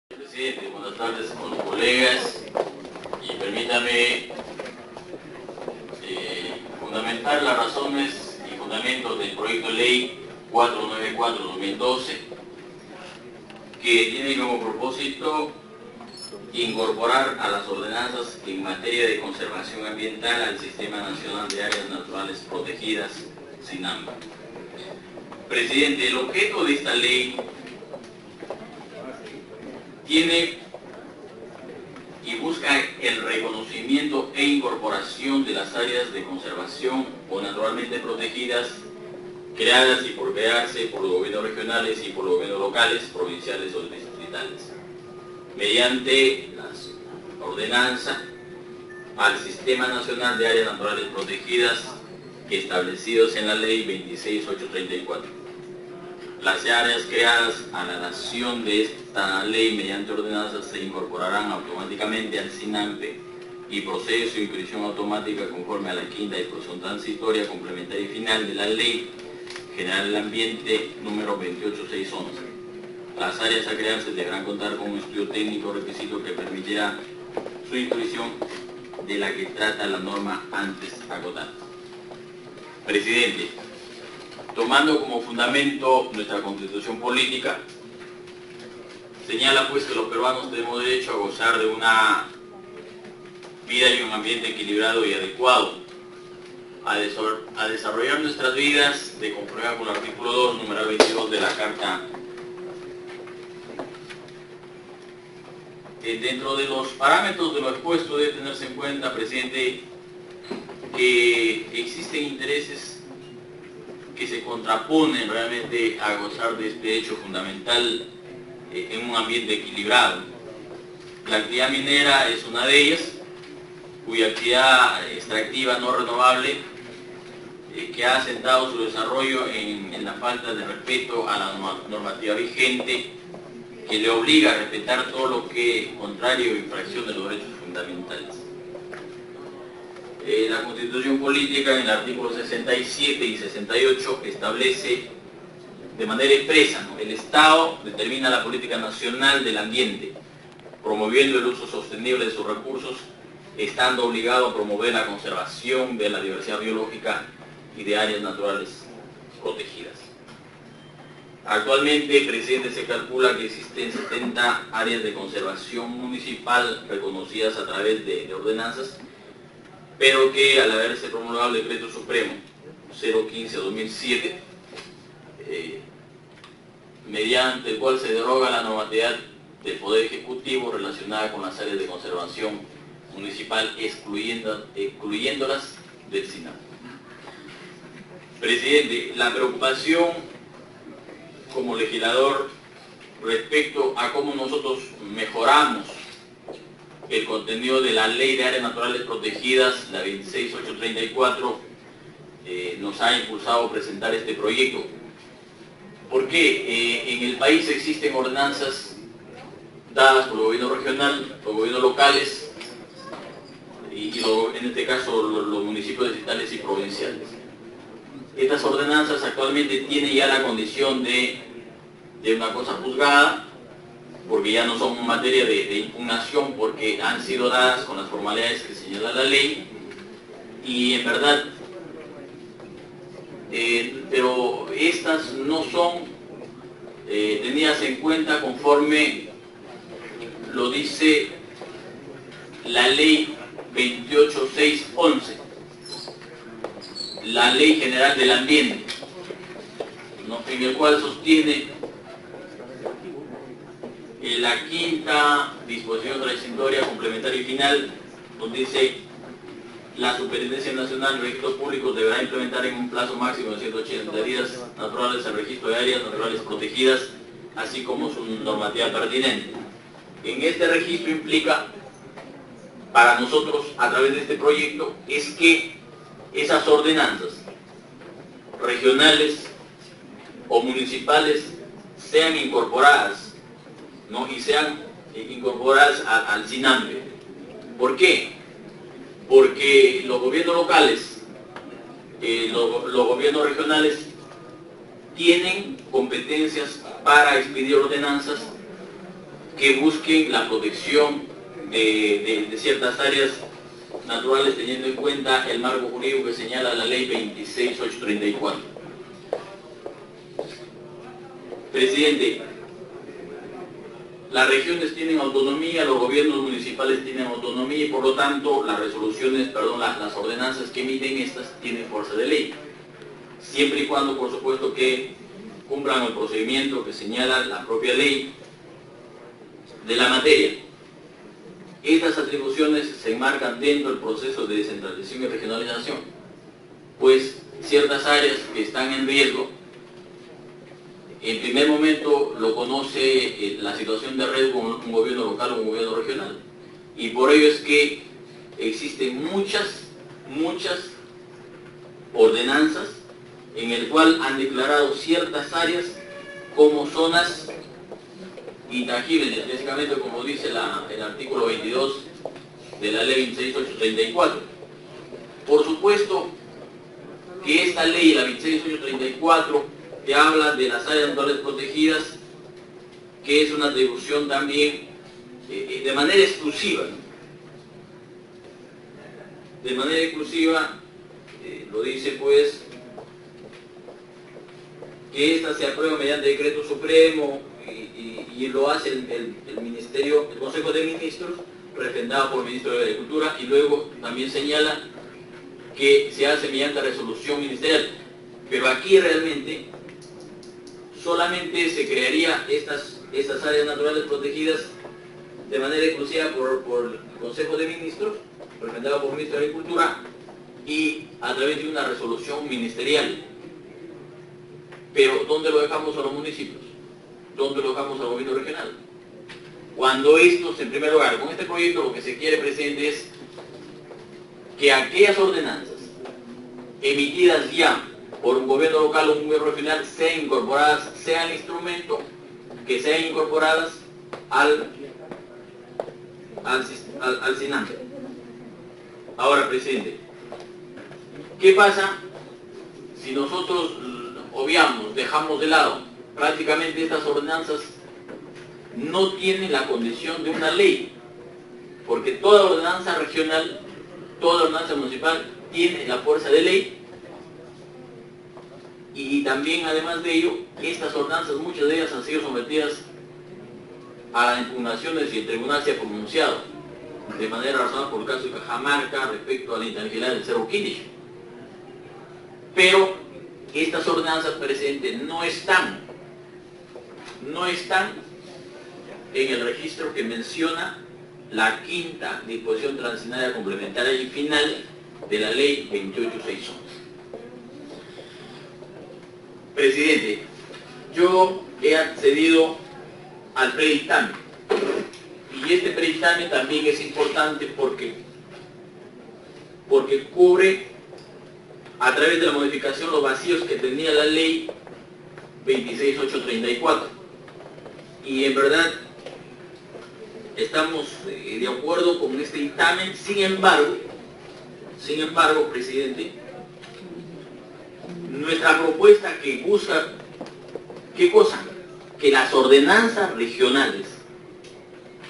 Presidente, buenas tardes con los colegas y permítame fundamentar las razones y fundamentos del proyecto de ley 494-2012 que tiene como propósito incorporar a las ordenanzas en materia de conservación ambiental al Sistema Nacional de Áreas Naturales Protegidas, SINAMPA. Presidente, el objeto de esta ley tiene y busca el reconocimiento e incorporación de las áreas de conservación o naturalmente protegidas creadas y por crearse por los gobiernos regionales y por los gobiernos locales, provinciales o distritales, mediante la ordenanza al Sistema Nacional de Áreas Naturales Protegidas establecidos en la Ley 26834. Las áreas creadas a la dación de esta ley mediante ordenanzas se incorporarán automáticamente al SINAMPE y procede su inscripción automática conforme a la quinta disposición transitoria, complementaria y final de la Ley General del Ambiente número 28611. Las áreas a crearse deberán contar con un estudio técnico requisito que permitirá su inscripción de la que trata la norma antes acotada. Presidente, tomando como fundamento nuestra Constitución política, señala pues que los peruanos tenemos derecho a gozar de una vida y un ambiente equilibrado y adecuado, a desarrollar nuestras vidas de conformidad con el artículo 2, número 22 de la Carta. Dentro de los parámetros de lo expuesto debe tenerse en cuenta, presidente, que existen intereses que se contraponen realmente a gozar de este hecho fundamental en un ambiente equilibrado. La actividad minera es una de ellas, cuya actividad extractiva no renovable que ha asentado su desarrollo en la falta de respeto a la normativa vigente, que le obliga a respetar todo lo que contrario o infracción de los derechos fundamentales. La Constitución política en el artículo 67 y 68 establece de manera expresa, ¿no?, el Estado determina la política nacional del ambiente, promoviendo el uso sostenible de sus recursos, estando obligado a promover la conservación de la diversidad biológica y de áreas naturales protegidas. Actualmente, presidente, se calcula que existen 70 áreas de conservación municipal reconocidas a través de ordenanzas, pero que al haberse promulgado el Decreto Supremo 015-2007, mediante el cual se deroga la normatividad del Poder Ejecutivo relacionada con las áreas de conservación municipal, excluyéndolas del SINAMPE. Presidente, la preocupación como legislador respecto a cómo nosotros mejoramos el contenido de la Ley de Áreas Naturales Protegidas, la 26834, nos ha impulsado a presentar este proyecto. ¿Por qué? En el país existen ordenanzas dadas por el gobierno regional, por gobiernos locales y en este caso los municipios distritales y provinciales. Estas ordenanzas actualmente tienen ya la condición de una cosa juzgada, porque ya no son materia de impugnación, porque han sido dadas con las formalidades que señala la ley, y en verdad, pero estas no son tenidas en cuenta conforme lo dice la ley 28611, la Ley General del Ambiente, ¿no?, en el cual sostiene la quinta disposición transitoria, complementaria y final, donde dice: la Superintendencia Nacional de Registros Públicos deberá implementar en un plazo máximo de 180 días naturales el registro de áreas naturales protegidas, así como su normativa pertinente. En este registro implica, para nosotros, a través de este proyecto, es que esas ordenanzas regionales o municipales sean incorporadas, ¿no?, y sean incorporadas al SINAMPE. ¿Por qué? Porque los gobiernos locales, los gobiernos regionales tienen competencias para expedir ordenanzas que busquen la protección de ciertas áreas naturales teniendo en cuenta el marco jurídico que señala la ley 26834. Presidente, las regiones tienen autonomía, los gobiernos municipales tienen autonomía y por lo tanto las las ordenanzas que emiten estas tienen fuerza de ley. Siempre y cuando, por supuesto, que cumplan el procedimiento que señala la propia ley de la materia. Estas atribuciones se enmarcan dentro del proceso de descentralización y regionalización, pues ciertas áreas que están en riesgo, en primer momento lo conoce la situación de riesgo un gobierno local o un gobierno regional, y por ello es que existen muchas ordenanzas en el cual han declarado ciertas áreas como zonas intangibles, específicamente como dice el artículo 22 de la ley 26834. Por supuesto que esta ley, la 26834, que habla de las áreas naturales protegidas, que es una atribución también de manera exclusiva, ¿no? De manera exclusiva, lo dice pues, que esta se aprueba mediante decreto supremo y lo hace el Ministerio, el Consejo de Ministros, refrendado por el Ministro de Agricultura, y luego también señala que se hace mediante resolución ministerial. Pero aquí realmente solamente se crearía estas áreas naturales protegidas de manera exclusiva por el Consejo de Ministros, refrendado por el Ministro de Agricultura, y a través de una resolución ministerial. Pero ¿dónde lo dejamos a los municipios? ¿Dónde lo dejamos al gobierno regional? Cuando estos, en primer lugar, con este proyecto lo que se quiere, presidente, es que aquellas ordenanzas emitidas ya por un gobierno local o un gobierno regional sean incorporadas, sean instrumento que sean incorporadas al SINAM. Ahora, presidente, ¿qué pasa si nosotros obviamos, dejamos de lado? Prácticamente estas ordenanzas no tienen la condición de una ley, porque toda ordenanza regional, toda ordenanza municipal tiene la fuerza de ley, y también además de ello, estas ordenanzas, muchas de ellas han sido sometidas a las impugnaciones y el tribunal se ha pronunciado de manera razonable por el caso de Cajamarca respecto a la intangibilidad del Cerro Quilish. Pero estas ordenanzas, presidente, no están en el registro que menciona la quinta disposición transitoria complementaria y final de la ley 28611. Presidente, yo he accedido al predictamen, y este predictamen también es importante porque cubre a través de la modificación los vacíos que tenía la ley 26834, y en verdad estamos de acuerdo con este dictamen. Sin embargo, presidente, nuestra propuesta que busca, ¿qué cosa? Que las ordenanzas regionales,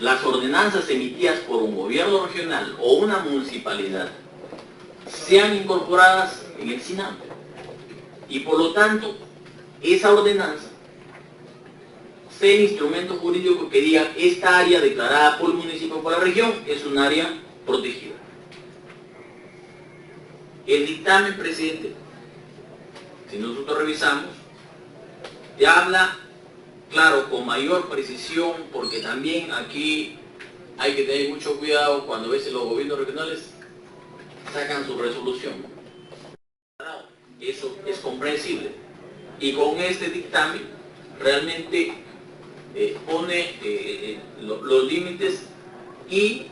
las ordenanzas emitidas por un gobierno regional o una municipalidad, sean incorporadas en el SINAM, y por lo tanto esa ordenanza sea el instrumento jurídico que diga: esta área declarada por el municipio o por la región es un área protegida. El dictamen, presidente, si nosotros revisamos, te habla, claro, con mayor precisión, porque también aquí hay que tener mucho cuidado cuando a veces los gobiernos regionales sacan su resolución. Eso es comprensible. Y con este dictamen realmente pone los límites, y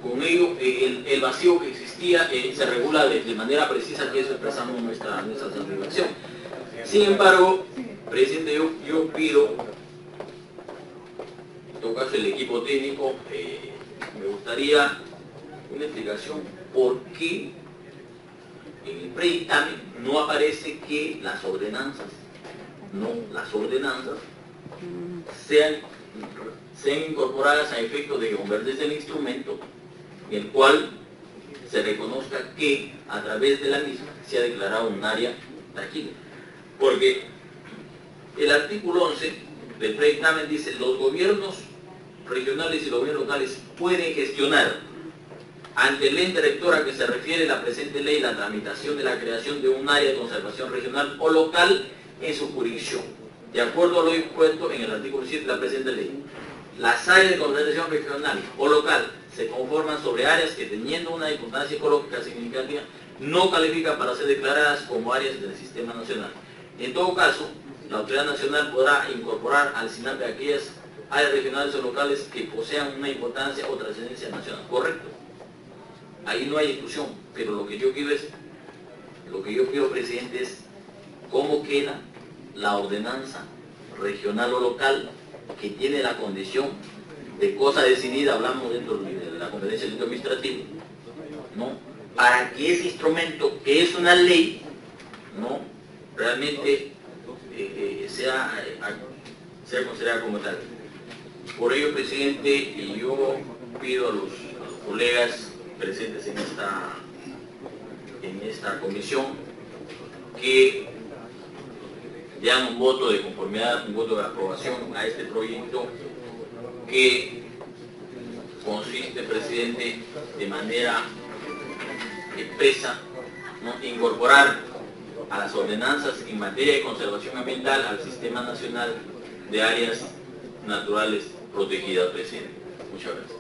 con ello el vacío que existía se regula de manera precisa, que eso expresamos en nuestra satisfacción. Sin embargo, presidente, yo pido, en todo caso el equipo técnico, me gustaría una explicación por qué en el predictamen no aparece que las ordenanzas sean sean incorporadas a efecto de convertirse en instrumento en el cual se reconozca que a través de la misma se ha declarado un área tranquila. Porque el artículo 11 del predictamen dice: los gobiernos regionales y los gobiernos locales pueden gestionar ante el ente rector a que se refiere la presente ley la tramitación de la creación de un área de conservación regional o local en su jurisdicción, de acuerdo a lo dispuesto en el artículo 7 de la presente ley. Las áreas de conservación regional o local se conforman sobre áreas que, teniendo una importancia ecológica significativa, no califican para ser declaradas como áreas del sistema nacional. En todo caso, la autoridad nacional podrá incorporar al SINAPE aquellas áreas regionales o locales que posean una importancia o trascendencia nacional. Correcto. Ahí no hay discusión, pero lo que yo pido, presidente, es cómo queda la ordenanza regional o local que tiene la condición de cosa decidida, hablamos dentro de la competencia del administrativo, ¿no? Para que ese instrumento, que es una ley, ¿no?, realmente sea considerado como tal. Por ello, presidente, yo pido a los colegas presentes en esta comisión que dan un voto de conformidad, un voto de aprobación a este proyecto que consiste, presidente, de manera expresa, ¿no?, incorporar a las ordenanzas en materia de conservación ambiental al Sistema Nacional de Áreas Naturales Protegidas, presidente. Muchas gracias.